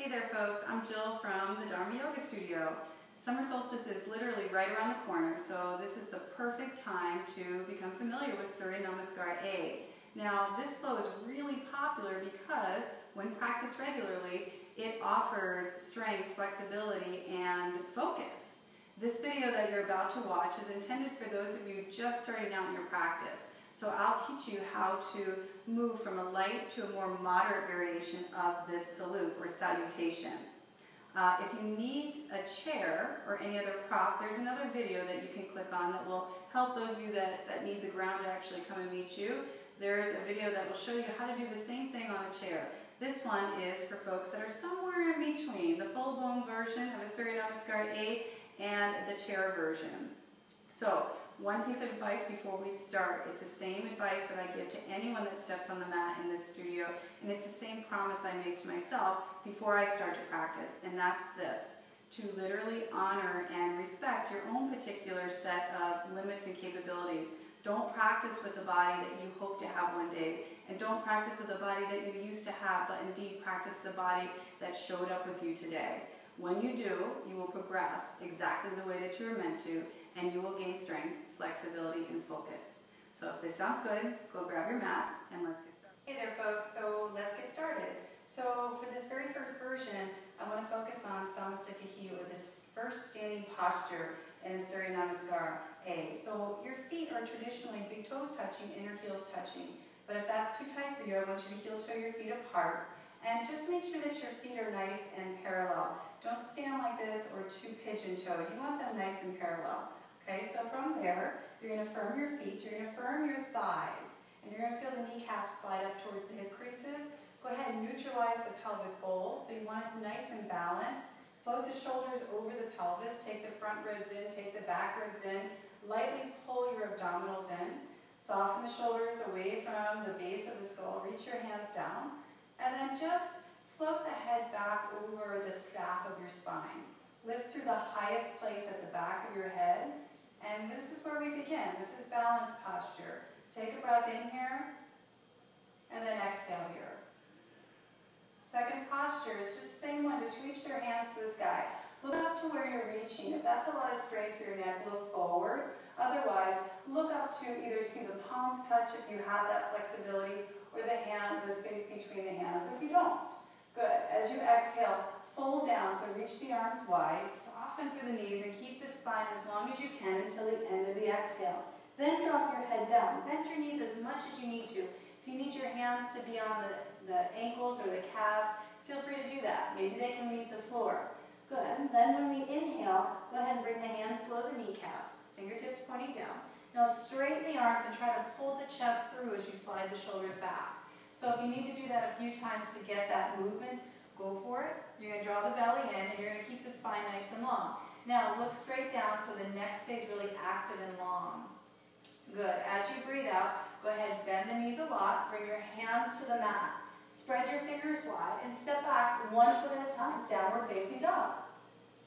Hey there folks, I'm Jill from the Dharma Yoga Studio. Summer solstice is literally right around the corner, so this is the perfect time to become familiar with Surya Namaskar A. Now this flow is really popular because when practiced regularly, it offers strength, flexibility, and focus. This video that you're about to watch is intended for those of you just starting out in your practice. So I'll teach you how to move from a light to a more moderate variation of this salute or salutation. If you need a chair or any other prop, there's another video that you can click on that will help those of you that need the ground to actually come and meet you. There's a video that will show you how to do the same thing on a chair. This one is for folks that are somewhere in between the full-blown version of a Surya Namaskar A and the chair version. So, one piece of advice before we start, it's the same advice that I give to anyone that steps on the mat in this studio, and it's the same promise I make to myself before I start to practice, and that's this: to literally honor and respect your own particular set of limits and capabilities. Don't practice with the body that you hope to have one day, and don't practice with the body that you used to have, but indeed practice the body that showed up with you today. When you do, you will progress exactly the way that you were meant to, and you will gain strength, flexibility, and focus. So if this sounds good, go grab your mat and let's get started. Hey there folks, so let's get started. So for this very first version, I want to focus on Salutation, or this first standing posture in a Surya Namaskar A. So your feet are traditionally big toes touching, inner heels touching. But if that's too tight for you, I want you to heel toe your feet apart. And just make sure that your feet are nice and parallel. Don't stand like this or too pigeon-toed. You want them nice and parallel. Okay, so from there, you're going to firm your feet, you're going to firm your thighs, and you're going to feel the kneecaps slide up towards the hip creases. Go ahead and neutralize the pelvic bowl, so you want it nice and balanced. Float the shoulders over the pelvis, take the front ribs in, take the back ribs in, lightly pull your abdominals in, soften the shoulders away from the base of the skull, reach your hands down, and then just float the head back over the staff of your spine. Lift through the highest place at the back of your head. And this is where we begin. This is balance posture. Take a breath in here, and then exhale here. Second posture is just the same one. Just reach your hands to the sky. Look up to where you're reaching. If that's a lot of strength for your neck, look forward. Otherwise, look up to either see the palms touch if you have that flexibility, or the space between the hands if you don't. Good. As you exhale, fold down, so reach the arms wide, soften through the knees, and keep the spine as long as you can until the end of the exhale. Then drop your head down. Bend your knees as much as you need to. If you need your hands to be on the ankles or the calves, feel free to do that. Maybe they can meet the floor. Good. Then when we inhale, go ahead and bring the hands below the kneecaps, fingertips pointing down. Now straighten the arms and try to pull the chest through as you slide the shoulders back. So if you need to do that a few times to get that movement, go for it. You're going to draw the belly in, and you're going to keep the spine nice and long. Now look straight down so the neck stays really active and long. Good. As you breathe out, go ahead, bend the knees a lot, bring your hands to the mat. Spread your fingers wide and step back 1 foot at a time, downward facing dog.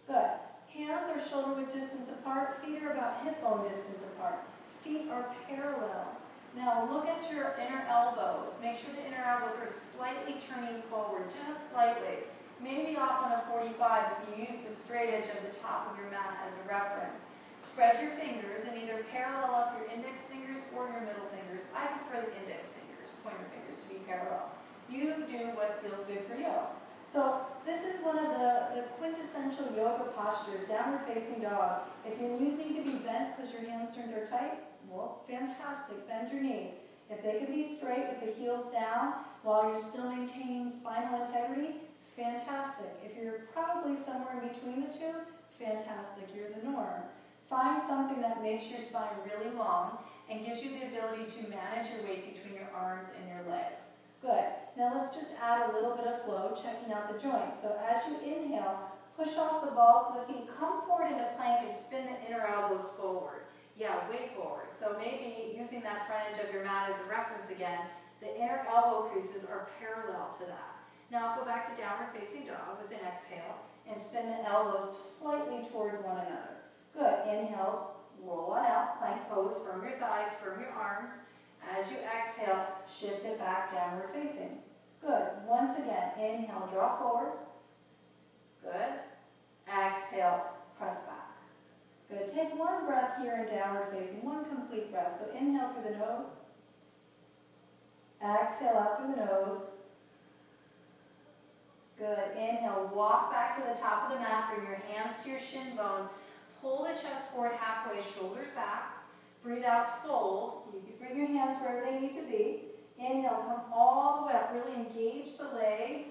Good. Hands are shoulder width distance apart, feet are about hip bone distance apart. Feet are parallel. Now look at your inner elbows. Make sure the inner elbows are slightly turning forward, just slightly. Maybe off on a 45 if you use the straight edge of the top of your mat as a reference. Spread your fingers and either parallel up your index fingers or your middle fingers. I prefer the index fingers, pointer fingers, to be parallel. You do what feels good for you. So this is one of the quintessential yoga postures, downward facing dog. If your knees need to be bent because your hamstrings are tight, well, fantastic, bend your knees. If they can be straight with the heels down while you're still maintaining spinal integrity, fantastic. If you're probably somewhere in between the two, fantastic, you're the norm. Find something that makes your spine really long and gives you the ability to manage your weight between your arms and your legs. Good. Now let's just add a little bit of flow, checking out the joints. So as you inhale, push off the balls of the feet, come forward in a plank and spin the inner elbows forward. Yeah, way forward. So maybe using that front edge of your mat as a reference again, the inner elbow creases are parallel to that. Now go back to downward facing dog with an exhale and spin the elbows slightly towards one another. Good. Inhale, roll on out, plank pose, firm your thighs, firm your arms. As you exhale, shift it back downward facing. Good. Once again, inhale, draw forward. take one breath here in downward facing, one complete breath. So inhale through the nose. Exhale out through the nose. Good. Inhale, walk back to the top of the mat. Bring your hands to your shin bones. Pull the chest forward halfway, shoulders back. Breathe out, fold. You can bring your hands wherever they need to be. Inhale, come all the way up. Really engage the legs.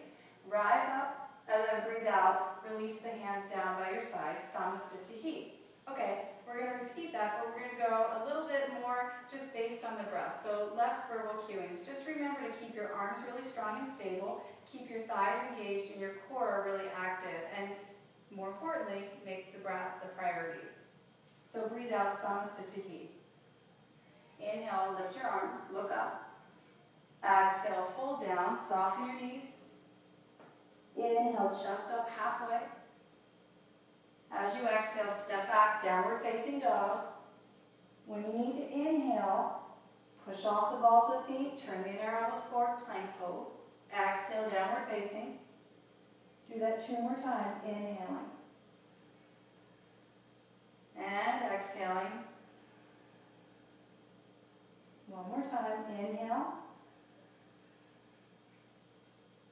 Rise up, and then breathe out. Release the hands down by your sides. Namaste. Okay, we're going to repeat that, but we're going to go a little bit more just based on the breath. So less verbal cueings. Just remember to keep your arms really strong and stable. Keep your thighs engaged and your core really active. And more importantly, make the breath the priority. So breathe out, Namaste. Inhale, lift your arms, look up. Exhale, fold down, soften your knees. Inhale, chest up halfway. As you exhale, step back, downward facing dog. When you need to inhale, push off the balls of feet, turn the inner elbows forward, plank pose. Exhale, downward facing. Do that 2 more times, inhaling. And exhaling. 1 more time, inhale.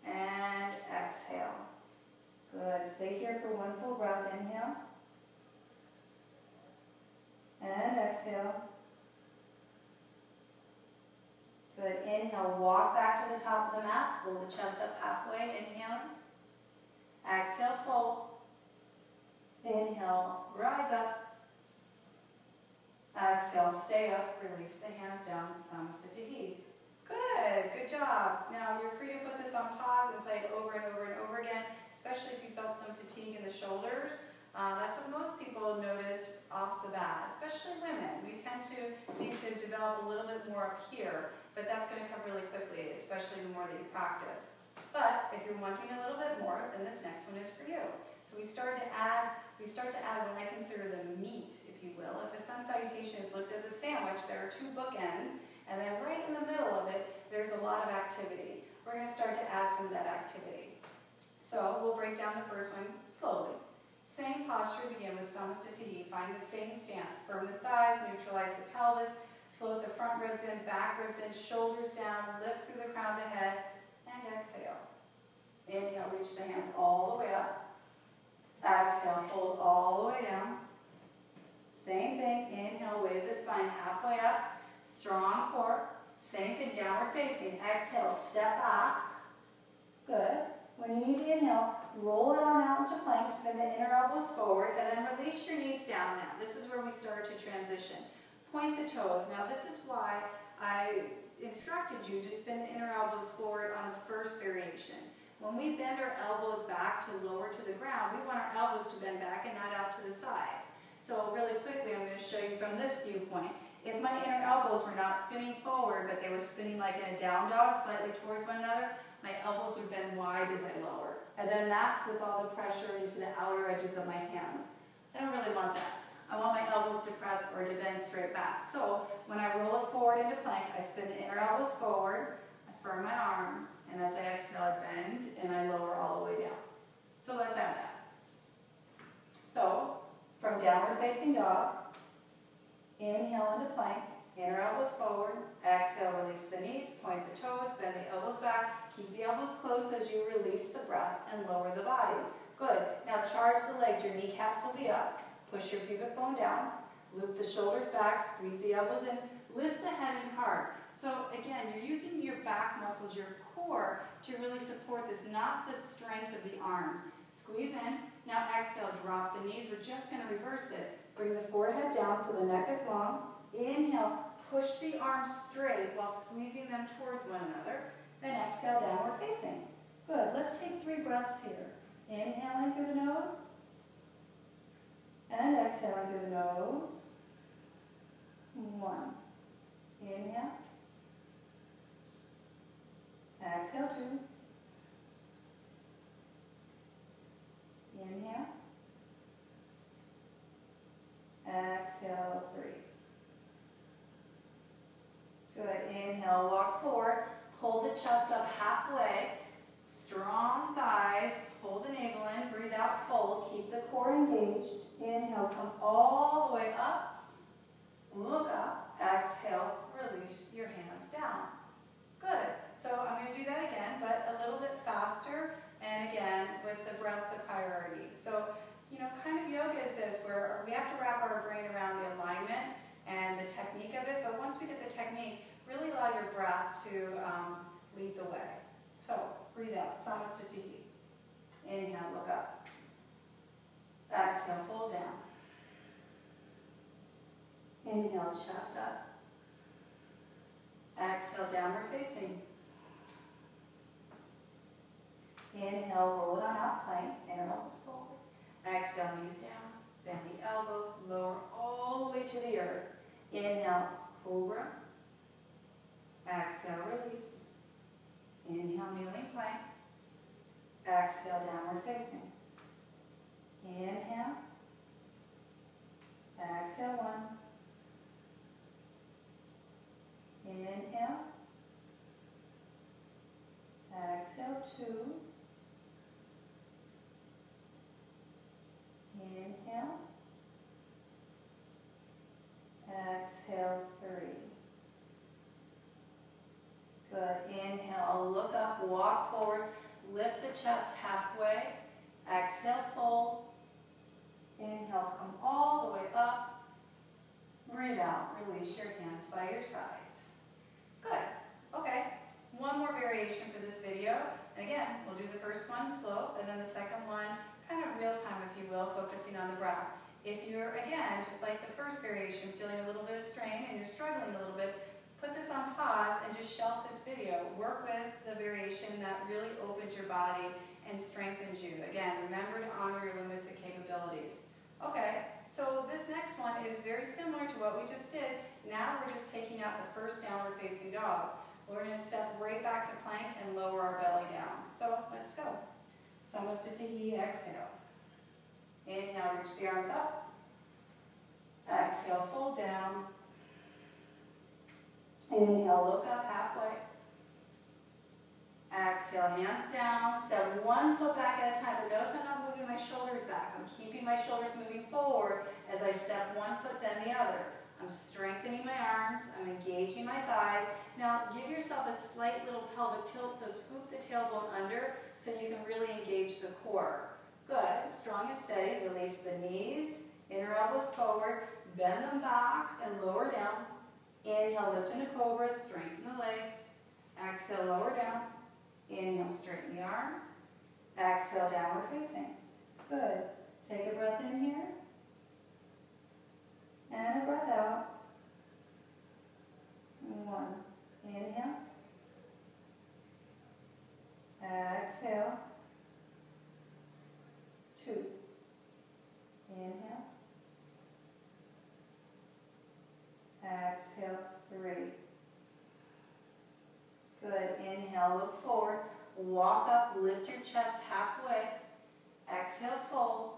And exhale. Good. Stay here for 1 full breath. Inhale. And exhale. Good. Inhale. Walk back to the top of the mat. Pull the chest up halfway. Inhaling. Exhale. Fold. Inhale. Rise up. Exhale. Stay up. Release the hands down. Namaste. Good. Good job. Now you're free to put this on pause and play it over and over and over again, especially if you felt some fatigue in the shoulders. That's what most people notice off the bat, especially women. We tend to need to develop a little bit more up here, but that's going to come really quickly, especially the more that you practice. But if you're wanting a little bit more, then this next one is for you. So we start to add what I consider the meat, if you will. If a sun salutation is looked as a sandwich, there are 2 bookends, and then right in the middle of it, there's a lot of activity. We're going to start to add some of that activity. So we'll break down the first one slowly. Same posture, begin with Namaste. Find the same stance. Firm the thighs, neutralize the pelvis, float the front ribs in, back ribs in, shoulders down, lift through the crown of the head, and exhale. Inhale, reach the hands all the way up. Exhale, fold all the way down. Same thing, inhale, wave the spine halfway up. Strong core. Same thing, downward facing. Exhale, step back. Good. When you need to inhale, roll it on out into plank, spin the inner elbows forward, and then release your knees down now. This is where we start to transition. Point the toes. Now this is why I instructed you to spin the inner elbows forward on the first variation. When we bend our elbows back to lower to the ground, we want our elbows to bend back and not out to the sides. So really quickly, I'm going to show you from this viewpoint. If my inner elbows were not spinning forward, but they were spinning like in a down dog, slightly towards one another, my elbows would bend wide as I lower. And then that puts all the pressure into the outer edges of my hands. I don't really want that. I want my elbows to press or to bend straight back. So when I roll it forward into plank, I spin the inner elbows forward, I firm my arms, and as I exhale, I bend and I lower all the way down. So let's add that. So from downward facing dog, inhale into plank, inner elbows forward, exhale, release the knees, point the toes, bend the elbows back, keep the elbows close as you release the breath and lower the body. Good. Now charge the legs, your kneecaps will be up, push your pubic bone down, loop the shoulders back, squeeze the elbows in, lift the head in hard. So again, you're using your back muscles, your core, to really support this, not the strength of the arms. Squeeze in. Now exhale, drop the knees. We're just going to reverse it. Bring the forehead down so the neck is long. Inhale, push the arms straight while squeezing them towards one another. Then exhale, downward facing. Good. Let's take 3 breaths here. Inhaling through the nose. And exhaling through the nose. 1. Inhale. Exhale, 2. Inhale. Exhale, 3. Good. Inhale, walk forward. Pull the chest up halfway. Strong thighs. Pull the navel in. Breathe out, fold. Keep the core engaged. Inhale, come all the way up. is this, where we have to wrap our brain around the alignment and the technique of it, but once we get the technique, really allow your breath to lead the way. So, breathe out, Salutation. Inhale, look up. Exhale, fold down. Inhale, chest up. Exhale, downward facing. Inhale, roll it on out, plank, inner elbows forward. Exhale, knees down, bend the elbows, lower all the way to the earth. Inhale, cobra. Exhale, release. Inhale, kneeling plank. Exhale, downward facing. Inhale. Exhale, 1. Inhale. Exhale, 2. Inhale. Exhale, 3. Good. Inhale, look up, walk forward, lift the chest halfway. Exhale, fold. Inhale, come all the way up. Breathe out, release your hands by your sides. Good. Okay, one more variation for this video. And again, we'll do the first one slow, and then the second one kind of real time, if you will, focusing on the breath. If you're, again, just like the first variation, feeling a little bit of strain and you're struggling a little bit, put this on pause and just shelf this video. Work with the variation that really opens your body and strengthens you. Again, remember to honor your limits and capabilities. Okay, so this next one is very similar to what we just did. Now we're just taking out the first downward facing dog. We're going to step right back to plank and lower our belly down. So let's go. Namaste, exhale. Inhale, reach the arms up. Exhale, fold down. Inhale, look up halfway. Exhale, hands down. Step one foot back at a time. But notice I'm not moving my shoulders back. I'm keeping my shoulders moving forward as I step one foot, then the other. I'm strengthening my arms. I'm engaging my thighs. Now, give yourself a slight little pelvic tilt, so scoop the tailbone under so you can really engage the core. Good. Strong and steady. Release the knees, inner elbows forward. Bend them back and lower down. Inhale, lift into cobra. Strengthen the legs. Exhale, lower down. Inhale, straighten the arms. Exhale, downward facing. Good. Take a breath in here. And a breath out. 1. Inhale. Exhale. 2. Inhale. Exhale, 3. Good. Inhale, look forward. Walk up, lift your chest halfway. Exhale, fold.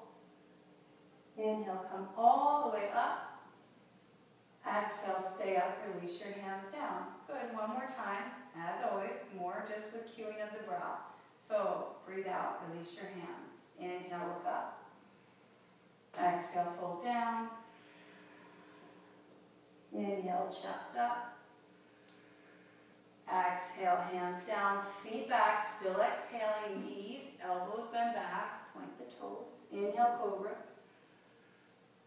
Inhale, come all the way up. Exhale, stay up, release your hands down. Good. One more time. As always, more just with cueing of the breath. So, breathe out, release your hands. Inhale, look up. Exhale, fold down. Inhale, chest up. Exhale, hands down, feet back, still exhaling, knees, elbows bend back, point the toes. Inhale, cobra.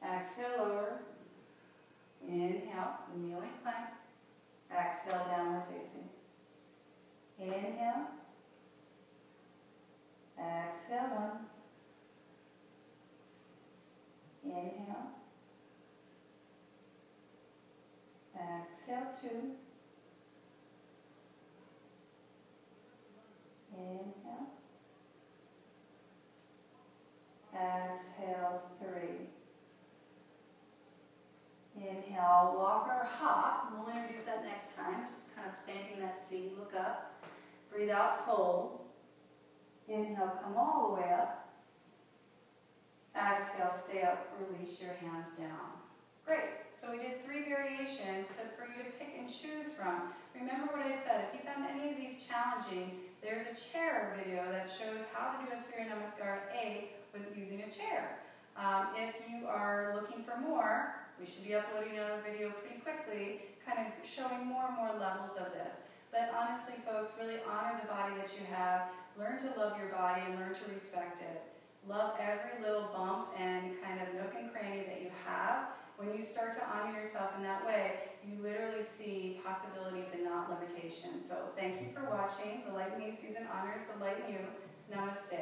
Exhale, lower. Inhale, kneeling plank. Exhale, downward facing. Inhale. Exhale, 1. Inhale. Exhale, 2. Inhale. Exhale, 3. Inhale, walk or hop. We'll introduce that next time. Just kind of planting that seed. Look up. Breathe out, fold. Inhale, come all the way up. Exhale, stay up. Release your hands down. Great. So we did 3 variations for you to pick and choose from. Remember what I said. If you found any of these challenging, there's a chair video that shows how to do a Surya Namaskar A with using a chair. If you are looking for more, we should be uploading another video pretty quickly, kind of showing more and more levels of this. But honestly, folks, really honor the body that you have. Learn to love your body and learn to respect it. Love every little bump and kind of nook and cranny that you have. When you start to honor yourself in that way, you literally see possibilities and not limitations. So thank you for watching. The light in me sees and honors the light in you. Namaste.